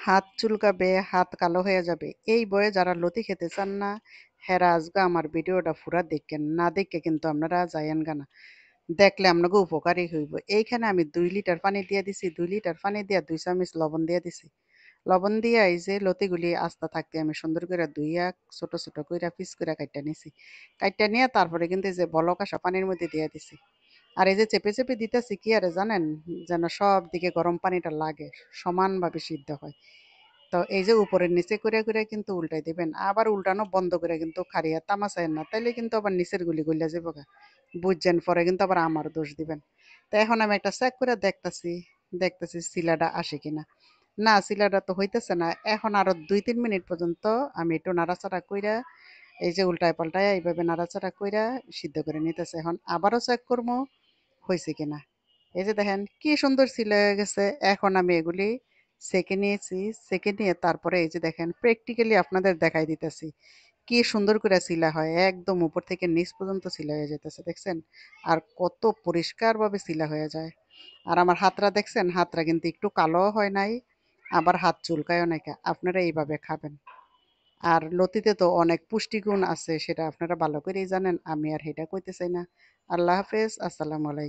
হাত চুলকাবে, হাত কালো হয়ে যাবে। এই বয়ে যারা লতি খেতে চান না, হেরা আজকে আমার ভিডিওটা পুরা দেখেন। না দেখে কিন্তু আপনারা যায়েন গা না। দেখলে আপনাকে উপকারী হইব। এইখানে আমি 2 লিটার পানি দিয়ে দিছি। 2 লিটার পানি দিয়া 2 চামচ লবণ দিয়ে দিছি। লবণ দিয়া এই যে লতিগুলি আস্তা থাকতে আমি সুন্দর করে ধুইয়া ছোট ছোট কইরা পিস কইরা কাইট্টা নিছি। কাইট্টা নিয়ে তারপরে কিন্তু এই যে বলক আসা পানির মধ্যে দিয়ে দিছি। আর এই যে চেপে চেপে দিতেছি কি আরে জানেন? যেন সব দিকে গরম পানিটা লাগে, সমানভাবে সিদ্ধ হয়। তো এই যে উপরের নিচে করে করে কিন্তু উল্টাই দিবেন। আবার উল্টানো বন্ধ করে কিন্তু খাড়িয়া তামাচায়েন না। তাইলে কিন্তু আবার নিচের গুলি গইলা যাবো গা। বুঝছেন? পরে কিন্তু আবার আমার দোষ দিবেন। তো এখন আমি একটা চেক করে দেখতেছি শিলাটা আসে কিনা। না শিলাটা তো হইতেছে না। এখন আরো 2-3 মিনিট পর্যন্ত আমি একটু নাড়াচাড়া কইরা এই যে উল্টায় পাল্টায় এইভাবে নাড়াচাড়া কইরা সিদ্ধ করে নিতেছে। এখন আবারও চেক করবো হয়েছে কিনা। এই যে দেখেন কি সুন্দর ছিল হয়ে গেছে। এখন আমি এগুলি সেঁকে নিয়েছি। সেঁকে নিয়ে তারপরে এই যে দেখেন প্র্যাকটিক্যালি আপনাদের দেখাই দিতেছি কি সুন্দর করে সিলা হয়, একদম উপর থেকে নিচ পর্যন্ত সিলা হয়ে যেতেছে দেখছেন। আর কত পরিষ্কারভাবে সিলা হয়ে যায়। আর আমার হাতরা দেখছেন, হাতরা কিন্তু একটু কালো হয় নাই, আবার হাত চুলকায়ও নাই। আপনারা এইভাবে খাবেন। আর লতিতে তো অনেক পুষ্টিগুণ আছে, সেটা আপনারা ভালো করেই জানেন, আমি আর সেটা কইতে চাই না। আল্লাহ হাফেজ, আসসালামু আলাইকুম।